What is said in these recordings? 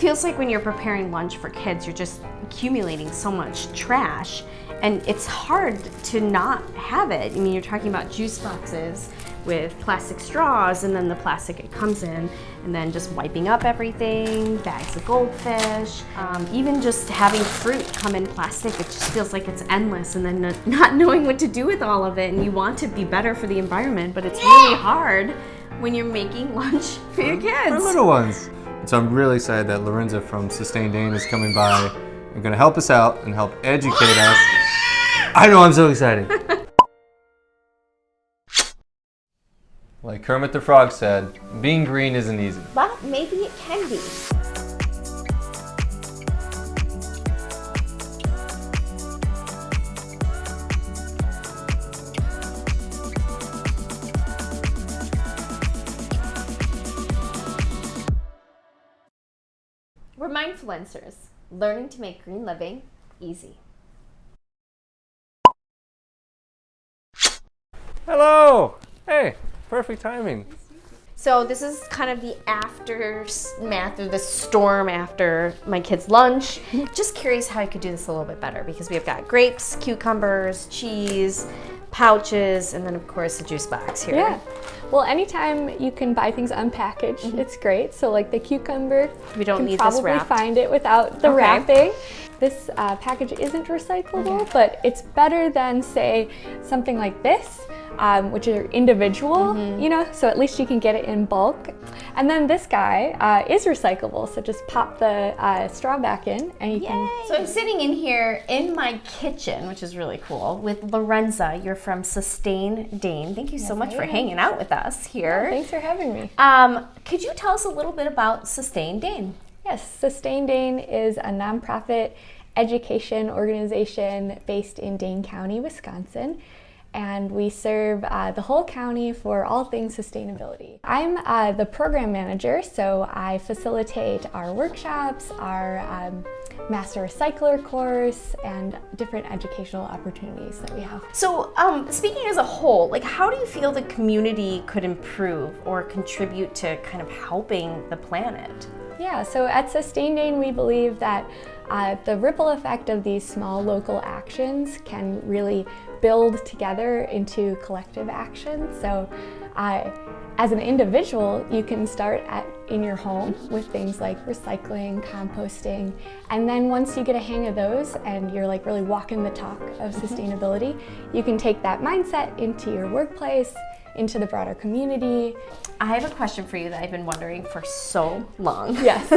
feels like when you're preparing lunch for kids, you're just accumulating so much trash, and it's hard to not have it. I mean, you're talking about juice boxes with plastic straws, and then the plastic it comes in, and then just wiping up everything, bags of goldfish, even just having fruit come in plastic, it just feels like it's endless, and then not knowing what to do with all of it, and you want to be better for the environment, but it's really hard when you're making lunch for your kids. For little ones. So I'm really excited that Lorenza from Sustain Dane is coming by and going to help us out and help educate us. I know, I'm so excited. Like Kermit the Frog said, being green isn't easy. But maybe it can be. We're Mindfluencers, learning to make green living easy. Hello! Hey, perfect timing. So this is kind of the aftermath of the storm after my kids' lunch. Just curious how I could do this a little bit better, because we've got grapes, cucumbers, cheese, pouches, and then of course the juice box here. Yeah. Well, anytime you can buy things unpackaged, it's great. So like the cucumber, We don't need probably this wrapped. find it without the Okay. wrapping. This package isn't recyclable, but it's better than say something like this, which are individual, you know, so at least you can get it in bulk. And then this guy is recyclable, so just pop the straw back in and you can. So I'm sitting in here in my kitchen, which is really cool, with Lorenza. You're from Sustain Dane. Thank you so much for hanging out with us here. Thanks for having me. Could you tell us a little bit about Sustain Dane? Yes, Sustain Dane is a nonprofit education organization based in Dane County, Wisconsin. And we serve the whole county for all things sustainability. I'm the program manager, so I facilitate our workshops, our Master Recycler course, and different educational opportunities that we have. So speaking as a whole, like how do you feel the community could improve or contribute to kind of helping the planet? Yeah, so at Sustain Dane we believe that the ripple effect of these small local actions can really build together into collective action. So as an individual, you can start in your home with things like recycling, composting, and then once you get a hang of those and you're like really walking the talk of sustainability, you can take that mindset into your workplace, into the broader community. I have a question for you that I've been wondering for so long. Yes.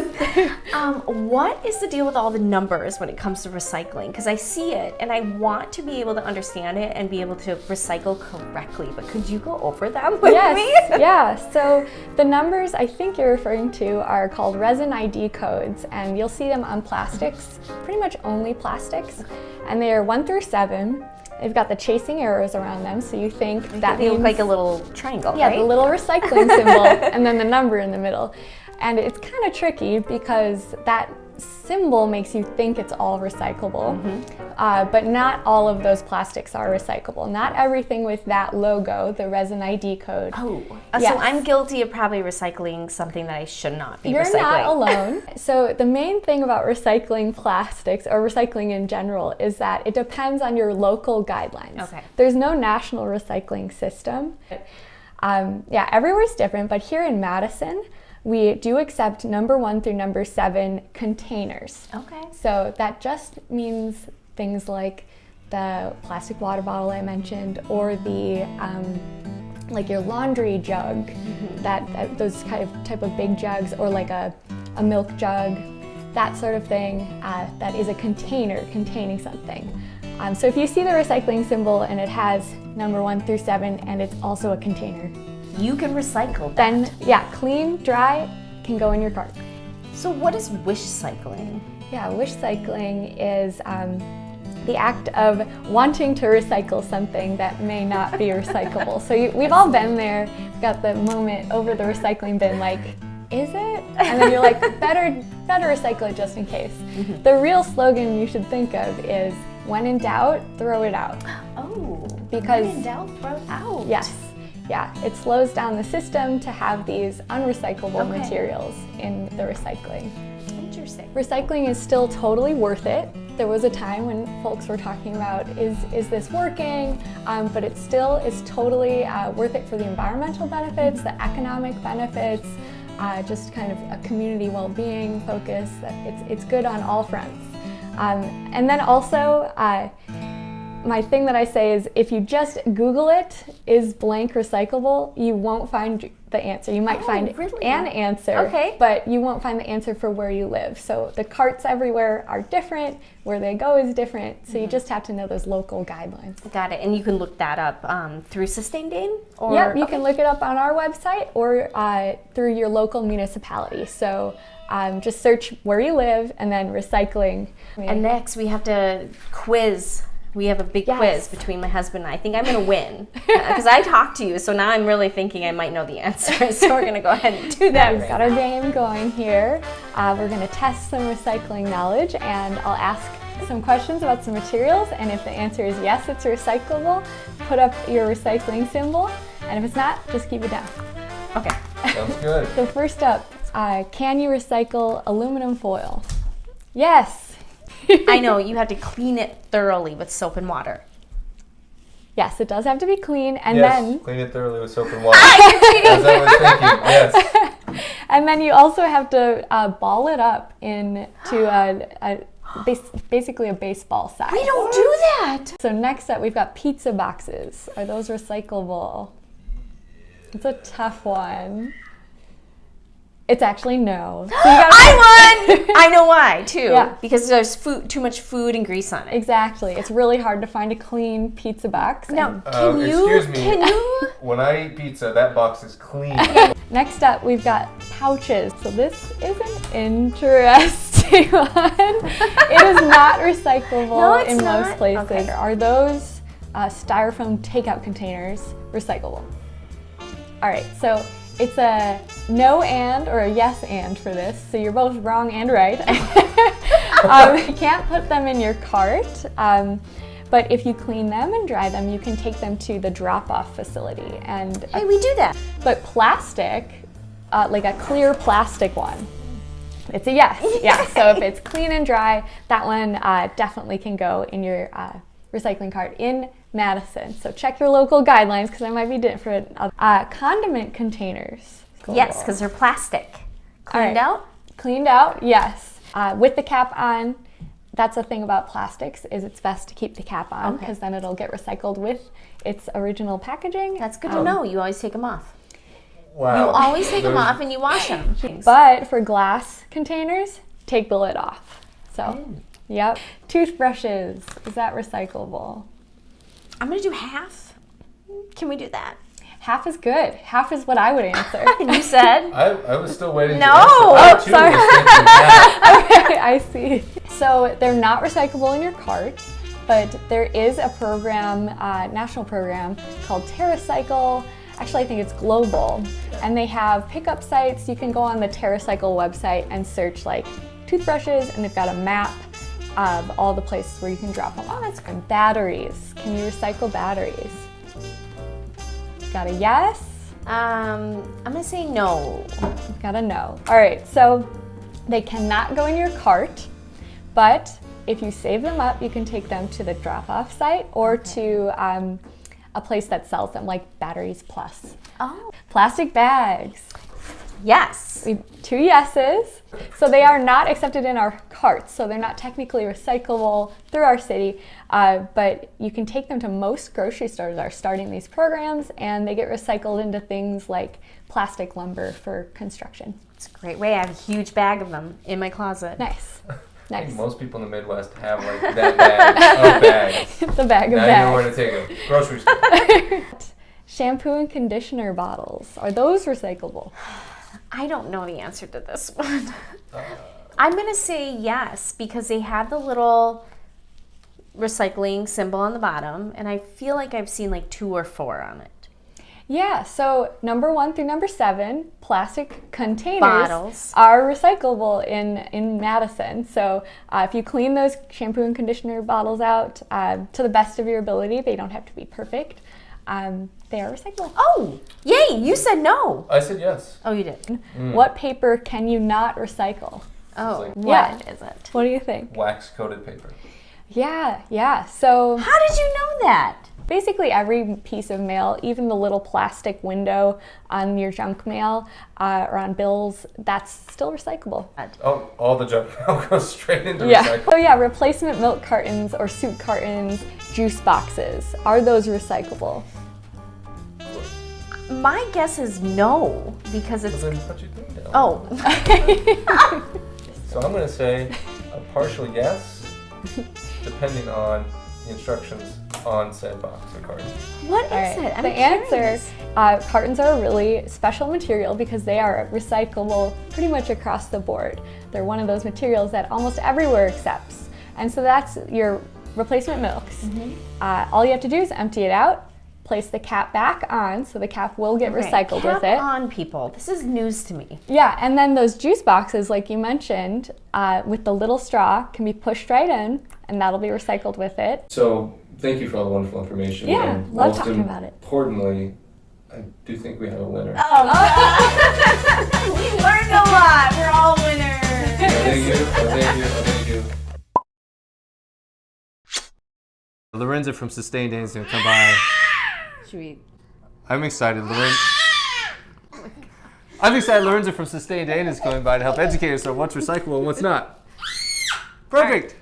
What is the deal with all the numbers when it comes to recycling? Because I see it and I want to be able to understand it and be able to recycle correctly, but could you go over them with me? Yeah, so the numbers I think you're referring to are called resin ID codes, and you'll see them on plastics, pretty much only plastics, and they are 1 through 7. They've got the chasing arrows around them, so you think that They means, look like a little triangle, yeah, right? the little recycling symbol, and then the number in the middle. And it's kind of tricky because that symbol makes you think it's all recyclable, but not all of those plastics are recyclable. Not everything with that logo, the resin ID code. Oh, Yes. so I'm guilty of probably recycling something that I should not be You're recycling. not alone. So the main thing about recycling plastics, or recycling in general, is that it depends on your local guidelines. Okay. There's no national recycling system. Yeah, everywhere's different, but here in Madison, we do accept number 1 through number 7 containers. Okay. So that just means things like the plastic water bottle I mentioned, or the like your laundry jug, those type of big jugs, or like a milk jug, that sort of thing. That is a container containing something. So if you see the recycling symbol and it has number 1 through 7 and it's also a container, You can recycle that. then yeah, clean, dry, can go in your cart. So what is wishcycling? Yeah, wishcycling is the act of wanting to recycle something that may not be recyclable. So we've all been there, got the moment over the recycling bin like, is it? And then you're like, better recycle it just in case. The real slogan you should think of is, when in doubt, throw it out. Oh, Because- when in doubt, throw it out. Yes. Yeah, it slows down the system to have these unrecyclable Okay. materials in the recycling. Interesting. Recycling is still totally worth it. There was a time when folks were talking about, is this working? But it still is totally worth it for the environmental benefits, the economic benefits, just kind of a community well-being focus. It's good on all fronts. And then also, my thing that I say is if you just Google it, is blank recyclable, you won't find the answer. You might find really? an answer, but you won't find the answer for where you live. So the carts everywhere are different, where they go is different, so you just have to know those local guidelines. Got it. And you can look that up through Sustain Dane? Or, Yep, you can look it up on our website or through your local municipality. So just search where you live and then recycling. And next we have to quiz. We have a big quiz between my husband and I. I think I'm going to win because I talked to you, so now I'm really thinking I might know the answer. So we're going to go ahead and do that. We've got our game going here. We're going to test some recycling knowledge, and I'll ask some questions about some materials, and if the answer is yes, it's recyclable, put up your recycling symbol, and if it's not, just keep it down. Okay. Sounds good. So first up, can you recycle aluminum foil? Yes. I know, you have to clean it thoroughly with soap and water. Yes, it does have to be clean, and Yes, clean it thoroughly with soap and water. As I was thinking, yes. and then you also have to ball it up into basically a baseball size. We don't do that. So next up, we've got pizza boxes. Are those recyclable? It's a tough one. It's actually no. So I won! I know why, too. Yeah. Because there's too much food and grease on it. Exactly. It's really hard to find a clean pizza box. Now, Excuse me. Can you? When I eat pizza, that box is clean. Next up, we've got pouches. So this is an interesting one. It is not recyclable No, it's in most not? places. Okay. Are those styrofoam takeout containers recyclable? All right, so it's a no and or a yes and for this, so you're both wrong and right. You can't put them in your cart, but if you clean them and dry them, you can take them to the drop-off facility. And Hey, we do that. but plastic, like a clear plastic one, it's a yes. Yeah, so if it's clean and dry, that one definitely can go in your recycling cart in Madison. So check your local guidelines because they might be different. Condiment containers. Yes, because they're plastic. Cleaned out? Cleaned out, yes. With the cap on. That's the thing about plastics, is it's best to keep the cap on because then it'll get recycled with its original packaging. That's good to know. You always take them off. Wow. You always take them off and you wash them. But for glass containers, take the lid off. So, yep. Toothbrushes, is that recyclable? I'm going to do half. Can we do that? Half is good. Half is what I would answer. And you said? I was still waiting No! to answer. I, too, sorry. was thinking that. Okay, I see. So they're not recyclable in your cart, but there is a program, national program called TerraCycle. Actually, I think it's global. And they have pickup sites. You can go on the TerraCycle website and search like toothbrushes, and they've got a map of all the places where you can drop them off. That's good. And batteries. Can you recycle batteries? Got a yes? I'm going to say no. Got a no. All right, so they cannot go in your cart, but if you save them up, you can take them to the drop-off site or to a place that sells them, like Batteries Plus. Oh. Plastic bags. Yes. 2 yeses. So they are not accepted in our carts, so they're not technically recyclable through our city, but you can take them to most grocery stores that are starting these programs, and they get recycled into things like plastic lumber for construction. It's a great way. I have a huge bag of them in my closet. Nice. I Nice. think most people in the Midwest have like that bag of bags. The bag of Now you know where bags. to take them. Grocery store. Shampoo and conditioner bottles. Are those recyclable? I don't know the answer to this one. I'm going to say yes because they have the little recycling symbol on the bottom, and I feel like I've seen like 2 or 4 on it. Yeah, so number 1 through number 7, plastic containers Bottles. are recyclable in Madison. So if you clean those shampoo and conditioner bottles out to the best of your ability, they don't have to be perfect, they are recyclable. Oh, yay, you said no. I said yes. Oh, you did. What paper can you not recycle? Oh, It's what is it? What do you think? wax coated paper. Yeah. So How did you know that? basically every piece of mail, even the little plastic window on your junk mail or on bills, that's still recyclable. Oh, all the junk mail goes straight into Yeah. recycling. So yeah, replacement milk cartons or soup cartons, juice boxes, are those recyclable? My guess is no, because it's. Well, then what you think now? Oh. So I'm going to say a partial yes, depending on the instructions on said box or carton. What is All right. it? I'm The curious. answer, cartons are a really special material because they are recyclable pretty much across the board. They're one of those materials that almost everywhere accepts. And so that's your replacement milks. All you have to do is empty it out, place the cap back on, so the cap will get Okay, recycled cap with it. on, people. This is news to me. Yeah, and then those juice boxes, like you mentioned, with the little straw, can be pushed right in, and that'll be recycled with it. So thank you for all the wonderful information. Yeah, and love most talking about it. Importantly, I do think we have a winner. Oh, we learned a lot. We're all winners. Thank you. Lorenza from Sustain Dane is going to come by. Should we? I'm excited. Lorenza from Sustain Dane is coming by to help educate us on what's recyclable and what's not. Perfect.